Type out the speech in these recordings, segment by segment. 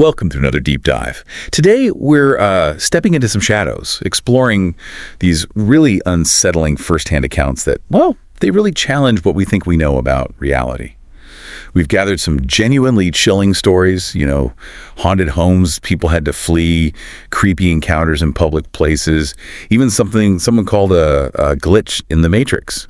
Welcome to another deep dive. Today, we're stepping into some shadows, exploring these really unsettling firsthand accounts that, well, they really challenge what we think we know about reality. We've gathered some genuinely chilling stories, haunted homes people had to flee, creepy encounters in public places, even something someone called a glitch in the Matrix.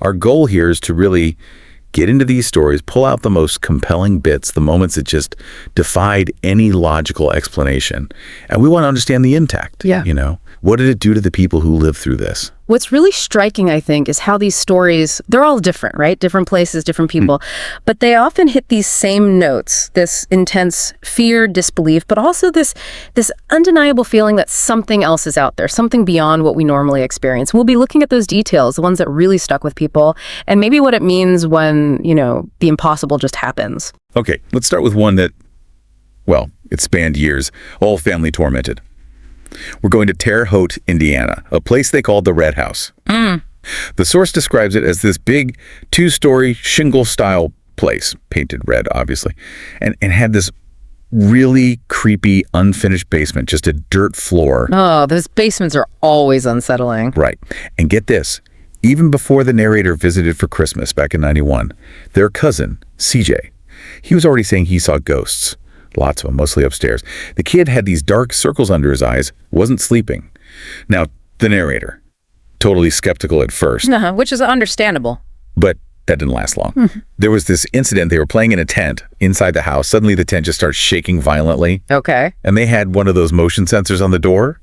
Our goal here is to really get into these stories, pull out the most compelling bits, the moments that just defied any logical explanation. And we want to understand the impact. What did it do to the people who lived through this? What's really striking, I think, is how these stories, they're all different, right? Different places, different people. But they often hit these same notes, this intense fear, disbelief, but also this undeniable feeling that something else is out there, something beyond what we normally experience. We'll be looking at those details, the ones that really stuck with people, and maybe what it means when, the impossible just happens. Okay, let's start with one that, well, it spanned years, all family tormented. We're going to Terre Haute, Indiana, a place they called the Red House. The source describes it as this big two-story shingle-style place, painted red, obviously, and had this really creepy, unfinished basement, just a dirt floor. Oh, those basements are always unsettling. Right. And get this, even before the narrator visited for Christmas back in '91, their cousin, CJ, he was already saying he saw ghosts. Lots of them, mostly upstairs. The kid had these dark circles under his eyes, wasn't sleeping. Now, the narrator, totally skeptical at first. Which is understandable. But that didn't last long. There was this incident, they were playing in a tent inside the house. Suddenly the tent just starts shaking violently. Okay. And they had one of those motion sensors on the door.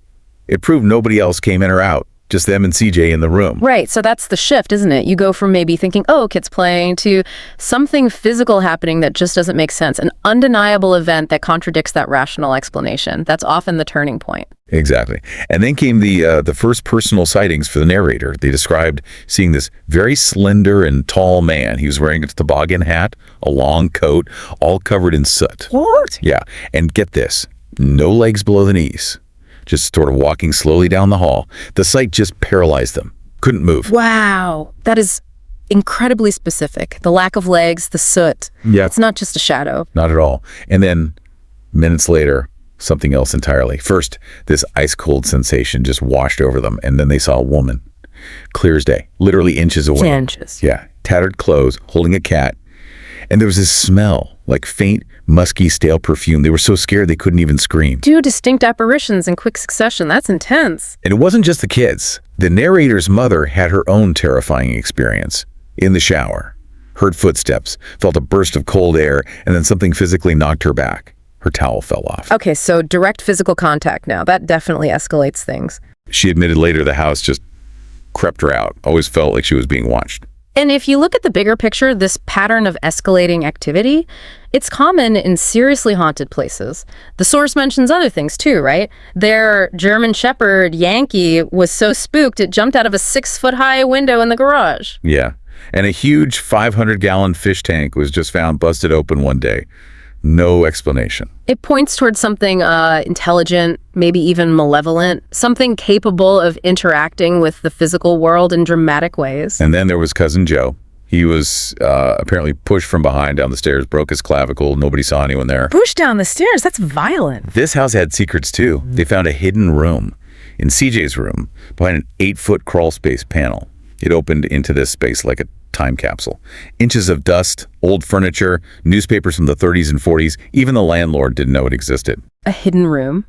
It proved nobody else came in or out. Just them and CJ in the room. Right, so that's the shift, isn't it? You go from maybe thinking, oh, kid's playing, to something physical happening that just doesn't make sense. An undeniable event that contradicts that rational explanation. That's often the turning point. Exactly. And then came the first personal sightings for the narrator. They described seeing this very slender and tall man. He was wearing a toboggan hat, a long coat, all covered in soot. What? Yeah, and get this, no legs below the knees. Just sort of walking slowly down the hall. The sight just paralyzed them. Couldn't move. Wow. That is incredibly specific. The lack of legs, the soot. Yeah. It's not just a shadow. Not at all. And then minutes later, something else entirely. First, this ice-cold sensation just washed over them, and then they saw a woman. Clear as day, literally inches away. Inches. Yeah. Tattered clothes, holding a cat. And there was this smell, like faint, musky, stale perfume. They were so scared they couldn't even scream. 2 distinct apparitions in quick succession. That's intense. And it wasn't just the kids. The narrator's mother had her own terrifying experience. In the shower, heard footsteps, felt a burst of cold air, and then something physically knocked her back. Her towel fell off. Okay, so direct physical contact now. That definitely escalates things. She admitted later the house just crept her out. Always felt like she was being watched. And if you look at the bigger picture, this pattern of escalating activity, it's common in seriously haunted places. The source mentions other things too, right? Their German Shepherd, Yankee, was so spooked it jumped out of a 6-foot-high window in the garage. Yeah. And a huge 500-gallon fish tank was just found busted open one day. No explanation. It points towards something intelligent, maybe even malevolent, something capable of interacting with the physical world in dramatic ways. And then there was Cousin Joe. He was apparently pushed from behind down the stairs, broke his clavicle. Nobody saw anyone there. Pushed down the stairs? That's violent. This house had secrets too. They found a hidden room in CJ's room behind an 8-foot crawl space panel. It opened into this space like a time capsule. Inches of dust, old furniture, newspapers from the 30s and 40s. Even the landlord didn't know it existed. A hidden room.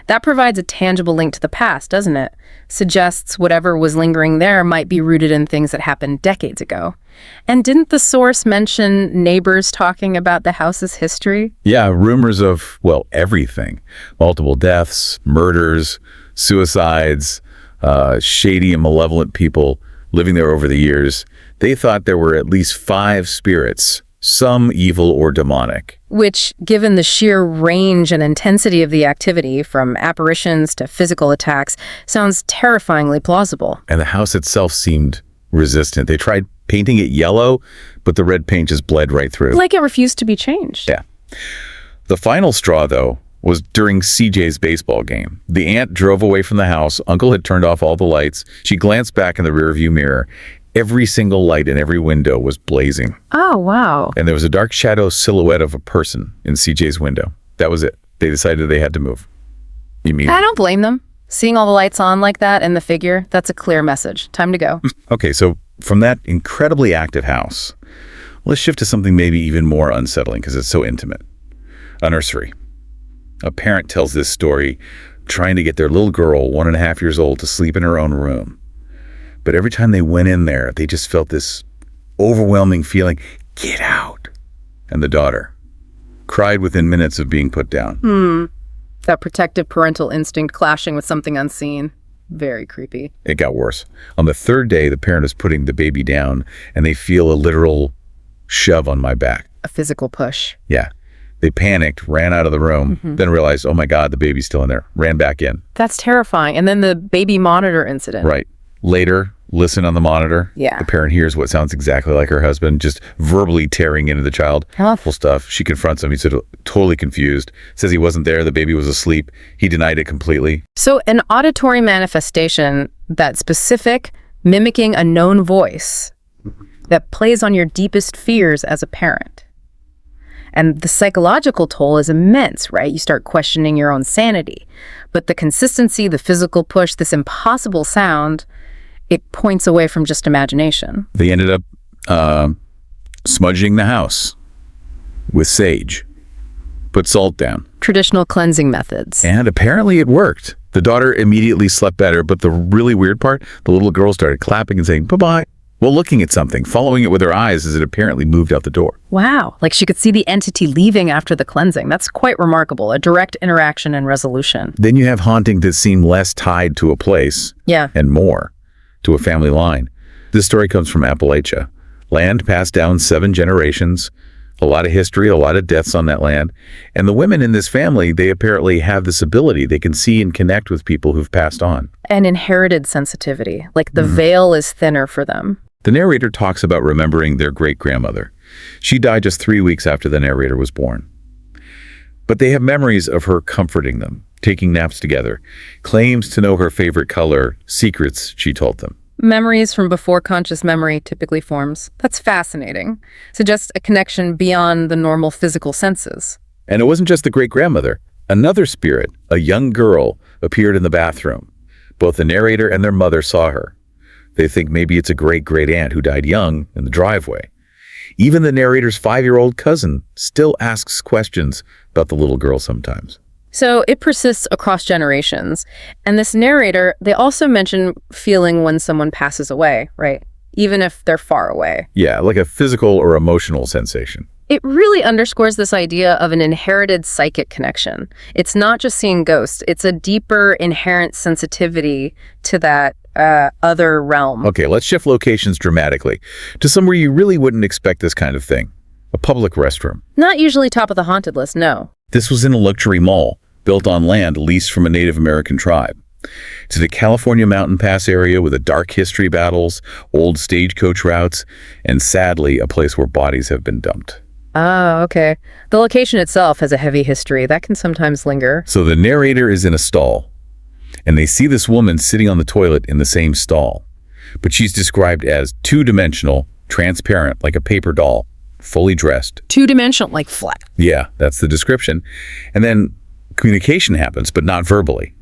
That provides a tangible link to the past, doesn't it? Suggests whatever was lingering there might be rooted in things that happened decades ago. And didn't the source mention neighbors talking about the house's history? Yeah, rumors of, well, everything. Multiple deaths, murders, suicides, shady and malevolent people living there over the years. They thought there were at least 5 spirits, some evil or demonic. Which, given the sheer range and intensity of the activity, from apparitions to physical attacks, sounds terrifyingly plausible. And the house itself seemed resistant. They tried painting it yellow, but the red paint just bled right through. Like it refused to be changed. Yeah. The final straw, though, was during CJ's baseball game. The aunt drove away from the house. Uncle had turned off all the lights. She glanced back in the rearview mirror. Every single light in every window was blazing. Oh, wow. And there was a dark shadow silhouette of a person in CJ's window. That was it. They decided they had to move. You mean? I don't blame them. Seeing all the lights on like that and the figure, that's a clear message. Time to go. Okay, so from that incredibly active house, let's shift to something maybe even more unsettling because it's so intimate. A nursery. A parent tells this story trying to get their little girl, 1.5 years old, to sleep in her own room. But every time they went in there, they just felt this overwhelming feeling, get out. And the daughter cried within minutes of being put down. That protective parental instinct clashing with something unseen. Very creepy. It got worse. On the third day, the parent is putting the baby down, and they feel a literal shove on my back. A physical push. Yeah. They panicked, ran out of the room, then realized, oh my God, the baby's still in there. Ran back in. That's terrifying. And then the baby monitor incident. Right. Later, listen on the monitor. Yeah. The parent hears what sounds exactly like her husband, just verbally tearing into the child. Awful stuff. She confronts him. He's totally confused. Says he wasn't there. The baby was asleep. He denied it completely. So an auditory manifestation that's specific, mimicking a known voice that plays on your deepest fears as a parent. And the psychological toll is immense, right? You start questioning your own sanity. But the consistency, the physical push, this impossible sound, it points away from just imagination. They ended up smudging the house with sage. Put salt down. Traditional cleansing methods. And apparently it worked. The daughter immediately slept better, but the really weird part, the little girl started clapping and saying, bye-bye, while looking at something, following it with her eyes as it apparently moved out the door. Wow. Like she could see the entity leaving after the cleansing. That's quite remarkable. A direct interaction and resolution. Then you have haunting that seem less tied to a place and more to a family line. This story comes from Appalachia. Land passed down 7 generations, a lot of history, a lot of deaths on that land. And the women in this family, they apparently have this ability. They can see and connect with people who've passed on. An inherited sensitivity, like the veil is thinner for them. The narrator talks about remembering their great-grandmother. She died just 3 weeks after the narrator was born. But they have memories of her comforting them, taking naps together, claims to know her favorite color, secrets she told them. Memories from before conscious memory typically forms. That's fascinating. Suggests a connection beyond the normal physical senses. And it wasn't just the great-grandmother. Another spirit, a young girl, appeared in the bathroom. Both the narrator and their mother saw her. They think maybe it's a great-great-aunt who died young in the driveway. Even the narrator's 5-year-old cousin still asks questions about the little girl sometimes. So it persists across generations. And this narrator, they also mention feeling when someone passes away, right? Even if they're far away. Yeah, like a physical or emotional sensation. It really underscores this idea of an inherited psychic connection. It's not just seeing ghosts. It's a deeper inherent sensitivity to that other realm. Okay, let's shift locations dramatically to somewhere you really wouldn't expect this kind of thing. A public restroom. Not usually top of the haunted list, no. This was in a luxury mall, built on land leased from a Native American tribe. It's in the California Mountain Pass area with a dark history battles, old stagecoach routes, and sadly, a place where bodies have been dumped. Ah, okay. The location itself has a heavy history. That can sometimes linger. So the narrator is in a stall, and they see this woman sitting on the toilet in the same stall. But she's described as two-dimensional, transparent, like a paper doll, fully dressed. Two-dimensional, like flat. Yeah, that's the description. And then communication happens, but not verbally,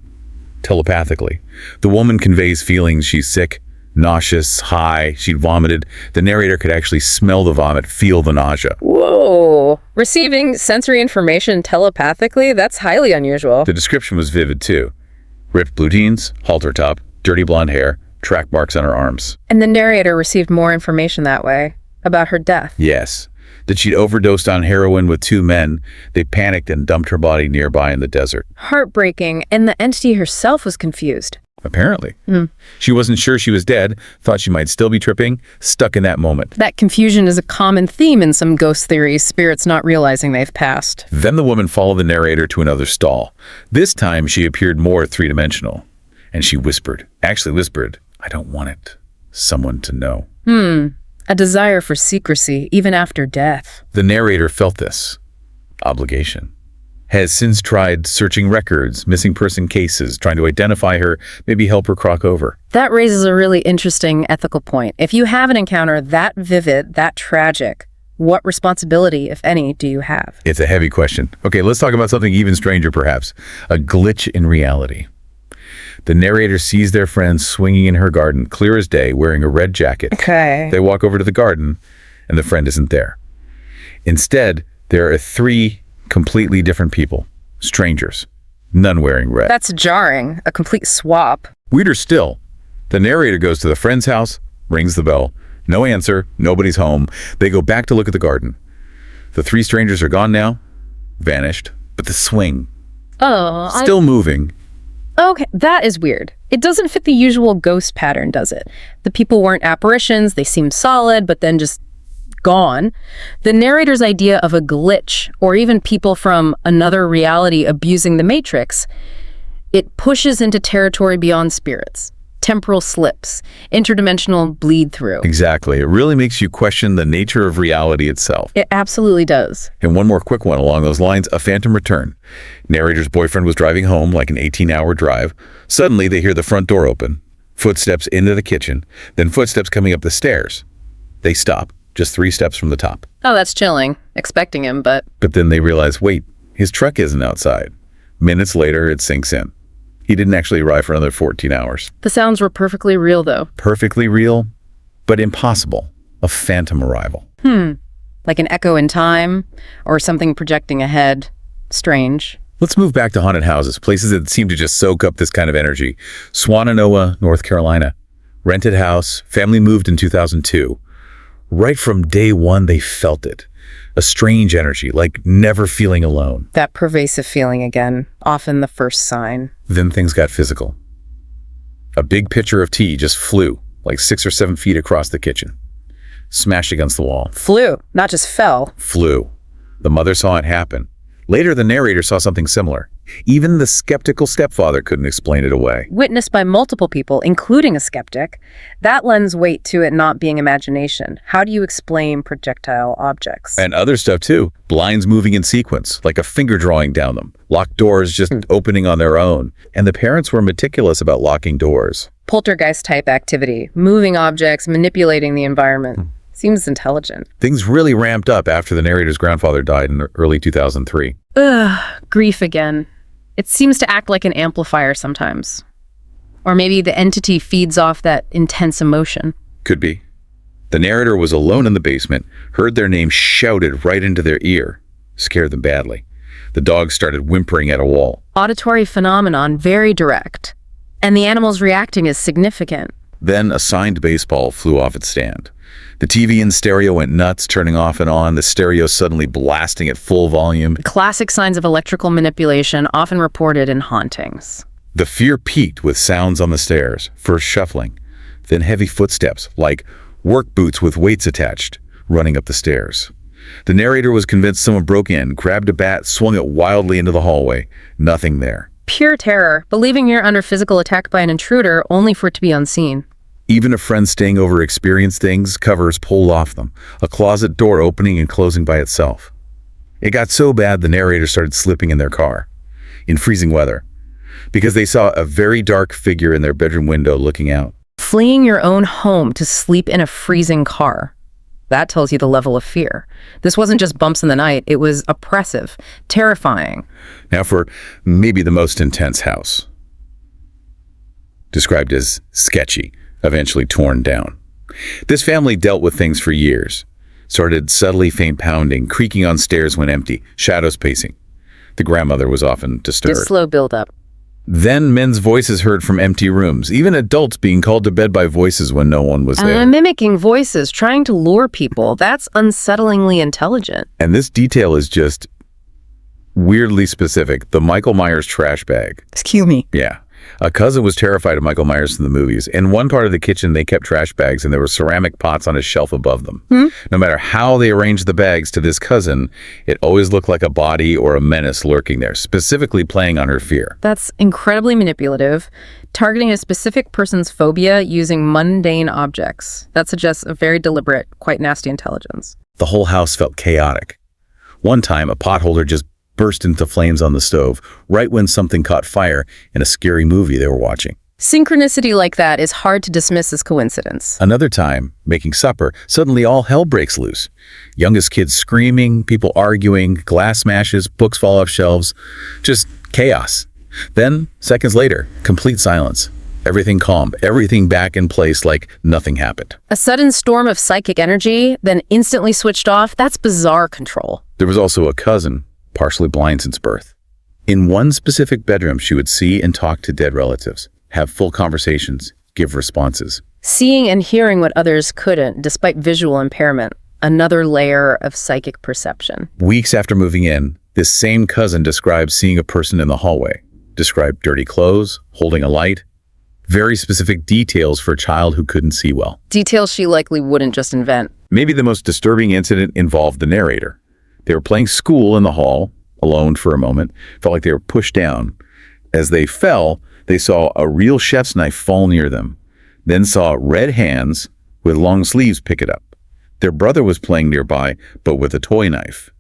telepathically. The woman conveys feelings. She's sick, nauseous, high, she'd vomited. The narrator could actually smell the vomit, feel the nausea. Whoa. Receiving sensory information telepathically? That's highly unusual. The description was vivid, too. Ripped blue jeans, halter top, dirty blonde hair, track marks on her arms. And the narrator received more information that way about her death. Yes. That she'd overdosed on heroin with 2 men. They panicked and dumped her body nearby in the desert. Heartbreaking. And the entity herself was confused. Apparently. She wasn't sure she was dead, thought she might still be tripping, stuck in that moment. That confusion is a common theme in some ghost theories, spirits not realizing they've passed. Then the woman followed the narrator to another stall. This time she appeared more 3-dimensional. And she whispered, I don't want it. Someone to know. A desire for secrecy, even after death. The narrator felt this obligation. Has since tried searching records, missing person cases, trying to identify her, maybe help her crock over. That raises a really interesting ethical point. If you have an encounter that vivid, that tragic, What responsibility, if any, do you have? It's a heavy question. Okay, let's talk about something even stranger, perhaps. A glitch in reality. The narrator sees their friend swinging in her garden, clear as day, wearing a red jacket. Okay. They walk over to the garden, and the friend isn't there. Instead, there are three completely different people, strangers, none wearing red. That's jarring. A complete swap. Weirder still, the narrator goes to the friend's house, rings the bell. No answer, nobody's home. They go back to look at the garden. The three strangers are gone now, vanished, but the swing, still moving. Okay, that is weird. It doesn't fit the usual ghost pattern, does it? The people weren't apparitions, they seemed solid, but then just gone. The narrator's idea of a glitch, or even people from another reality abusing the Matrix, it pushes into territory beyond spirits. Temporal slips, interdimensional bleed through. Exactly. It really makes you question the nature of reality itself. It absolutely does. And one more quick one along those lines, a phantom return. Narrator's boyfriend was driving home, like an 18-hour drive. Suddenly, they hear the front door open, footsteps into the kitchen, then footsteps coming up the stairs. They stop, just 3 steps from the top. Oh, that's chilling. Expecting him, but... But then they realize, wait, his truck isn't outside. Minutes later, it sinks in. He didn't actually arrive for another 14 hours. The sounds were perfectly real, though. Perfectly real, but impossible. A phantom arrival. Like an echo in time, or something projecting ahead. Strange. Let's move back to haunted houses, places that seem to just soak up this kind of energy. Swannanoa, North Carolina. Rented house, family moved in 2002. Right from day one, they felt it. A strange energy, like never feeling alone. That pervasive feeling again, often the first sign. Then things got physical. A big pitcher of tea just flew, like 6 or 7 feet across the kitchen. Smashed against the wall. Flew, not just fell. Flew. The mother saw it happen. Later, the narrator saw something similar. Even the skeptical stepfather couldn't explain it away. Witnessed by multiple people, including a skeptic. That lends weight to it not being imagination. How do you explain projectile objects? And other stuff too. Blinds moving in sequence, like a finger drawing down them. Locked doors just opening on their own. And the parents were meticulous about locking doors. Poltergeist-type activity. Moving objects, manipulating the environment. Seems intelligent. Things really ramped up after the narrator's grandfather died in early 2003. Grief again. It seems to act like an amplifier sometimes. Or maybe the entity feeds off that intense emotion. Could be. The narrator was alone in the basement, heard their name shouted right into their ear. Scared them badly. The dog started whimpering at a wall. Auditory phenomenon, very direct. And the animals reacting is significant. Then a signed baseball flew off its stand. The TV and stereo went nuts, turning off and on, the stereo suddenly blasting at full volume. Classic signs of electrical manipulation, often reported in hauntings. The fear peaked with sounds on the stairs, first shuffling, then heavy footsteps, like work boots with weights attached, running up the stairs. The narrator was convinced someone broke in, grabbed a bat, swung it wildly into the hallway. Nothing there. Pure terror, believing you're under physical attack by an intruder only for it to be unseen. Even a friend staying over experienced things, covers pulled off them, a closet door opening and closing by itself. It got so bad the narrator started slipping in their car, in freezing weather, because they saw a very dark figure in their bedroom window looking out. Fleeing your own home to sleep in a freezing car. That tells you the level of fear. This wasn't just bumps in the night, it was oppressive, terrifying. Now for maybe the most intense house. Described as sketchy, eventually torn down. This family dealt with things for years. Started subtly faint pounding, creaking on stairs when empty, shadows pacing. The grandmother was often disturbed. Just slow build-up. Then men's voices heard from empty rooms, even adults being called to bed by voices when no one was there. Mimicking voices, trying to lure people. That's unsettlingly intelligent. And this detail is just weirdly specific. The Michael Myers trash bag. Excuse me. Yeah. A cousin was terrified of Michael Myers in the movies. In one part of the kitchen, they kept trash bags, and there were ceramic pots on a shelf above them. No matter how they arranged the bags to this cousin, it always looked like a body or a menace lurking there, specifically playing on her fear. That's incredibly manipulative, targeting a specific person's phobia using mundane objects. That suggests a very deliberate, quite nasty intelligence. The whole house felt chaotic. One time, a potholder just burst into flames on the stove, right when something caught fire in a scary movie they were watching. Synchronicity like that is hard to dismiss as coincidence. Another time, making supper, suddenly all hell breaks loose. Youngest kids screaming, people arguing, glass smashes, books fall off shelves. Just chaos. Then, seconds later, complete silence. Everything calm, everything back in place like nothing happened. A sudden storm of psychic energy, then instantly switched off, that's bizarre control. There was also a cousin, partially blind since birth. In one specific bedroom, she would see and talk to dead relatives, have full conversations, give responses. Seeing and hearing what others couldn't, despite visual impairment. Another layer of psychic perception. Weeks after moving in, this same cousin described seeing a person in the hallway, described dirty clothes, holding a light. Very specific details for a child who couldn't see well. Details she likely wouldn't just invent. Maybe the most disturbing incident involved the narrator. They were playing school in the hall, alone for a moment, felt like they were pushed down. As they fell, they saw a real chef's knife fall near them, then saw red hands with long sleeves pick it up. Their brother was playing nearby, but with a toy knife.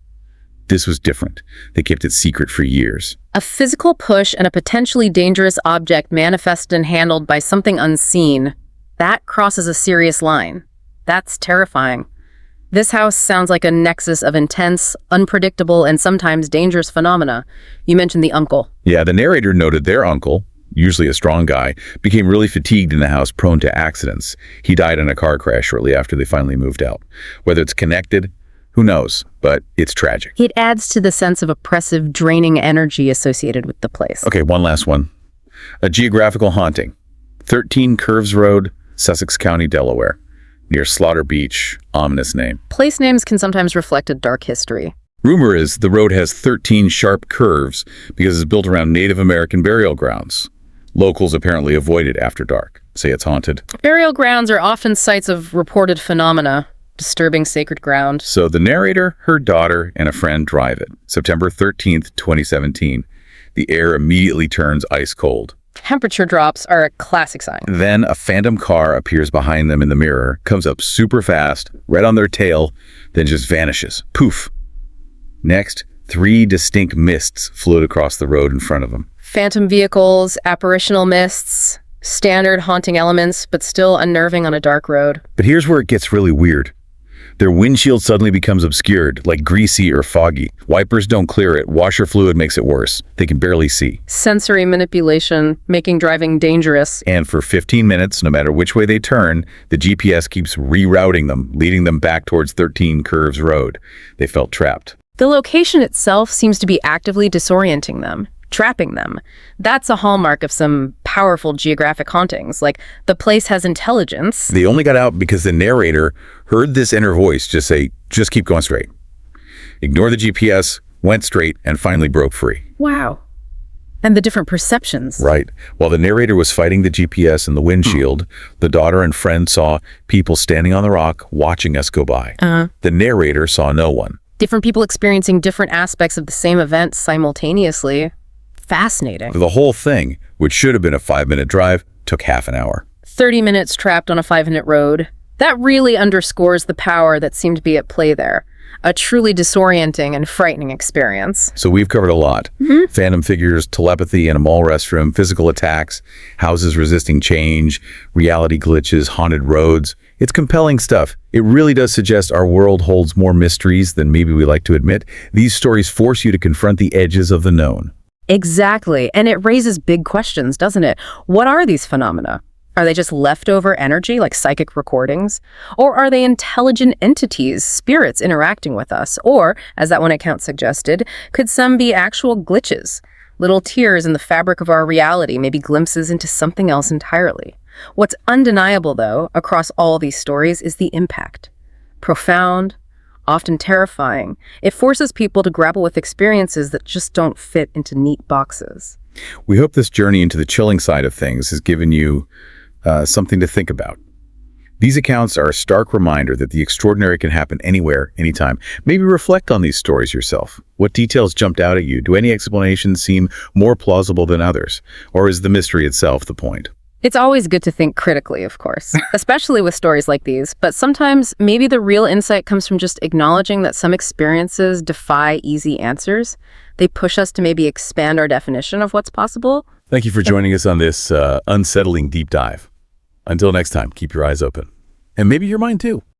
This was different. They kept it secret for years. A physical push and a potentially dangerous object manifested and handled by something unseen. That crosses a serious line. That's terrifying. This house sounds like a nexus of intense, unpredictable, and sometimes dangerous phenomena. You mentioned the uncle. Yeah, the narrator noted their uncle, usually a strong guy, became really fatigued in the house, prone to accidents. He died in a car crash shortly after they finally moved out. Whether it's connected, who knows, but it's tragic. It adds to the sense of oppressive, draining energy associated with the place. Okay, one last one. A geographical haunting. 13 Curves Road, Sussex County, Delaware. Near Slaughter Beach, ominous name. Place names can sometimes reflect a dark history. Rumor is the road has 13 sharp curves because it's built around Native American burial grounds. Locals apparently avoid it after dark, say it's haunted. Burial grounds are often sites of reported phenomena, disturbing sacred ground. So the narrator, her daughter, and a friend drive it. September 13th, 2017. The air immediately turns ice cold. Temperature drops are a classic sign. Then a phantom car appears behind them in the mirror, comes up super fast, right on their tail, then just vanishes. Poof. Next, 3 distinct mists float across the road in front of them. Phantom vehicles, apparitional mists, standard haunting elements, but still unnerving on a dark road. But here's where it gets really weird. Their windshield suddenly becomes obscured, like greasy or foggy. Wipers don't clear it. Washer fluid makes it worse. They can barely see. Sensory manipulation, making driving dangerous. And for 15 minutes, no matter which way they turn, the GPS keeps rerouting them, leading them back towards 13 Curves Road. They felt trapped. The location itself seems to be actively disorienting them, trapping them. That's a hallmark of some powerful geographic hauntings, like the place has intelligence. They only got out because the narrator heard this inner voice just say, just keep going straight. Ignore the GPS, went straight, and finally broke free. Wow. And the different perceptions. Right. While the narrator was fighting the GPS in the windshield, the daughter and friend saw people standing on the rock watching us go by. The narrator saw no one. Different people experiencing different aspects of the same event simultaneously. Fascinating. The whole thing, which should have been a 5-minute drive, took half an hour. 30 minutes trapped on a 5-minute road. That really underscores the power that seemed to be at play there. A truly disorienting and frightening experience. So we've covered a lot. Phantom figures, telepathy in a mall restroom, physical attacks, houses resisting change, reality glitches, haunted roads. It's compelling stuff. It really does suggest our world holds more mysteries than maybe we like to admit. These stories force you to confront the edges of the known. Exactly. And it raises big questions, doesn't it? What are these phenomena? Are they just leftover energy, like psychic recordings? Or are they intelligent entities, spirits interacting with us? Or, as that one account suggested, could some be actual glitches? Little tears in the fabric of our reality, maybe glimpses into something else entirely. What's undeniable, though, across all these stories is the impact. Profound, often terrifying. It forces people to grapple with experiences that just don't fit into neat boxes. We hope this journey into the chilling side of things has given you something to think about. These accounts are a stark reminder that the extraordinary can happen anywhere, anytime. Maybe reflect on these stories yourself. What details jumped out at you? Do any explanations seem more plausible than others? Or is the mystery itself the point? It's always good to think critically, of course, especially with stories like these. But sometimes maybe the real insight comes from just acknowledging that some experiences defy easy answers. They push us to maybe expand our definition of what's possible. Thank you for joining us on this unsettling deep dive. Until next time, keep your eyes open. And maybe your mind too.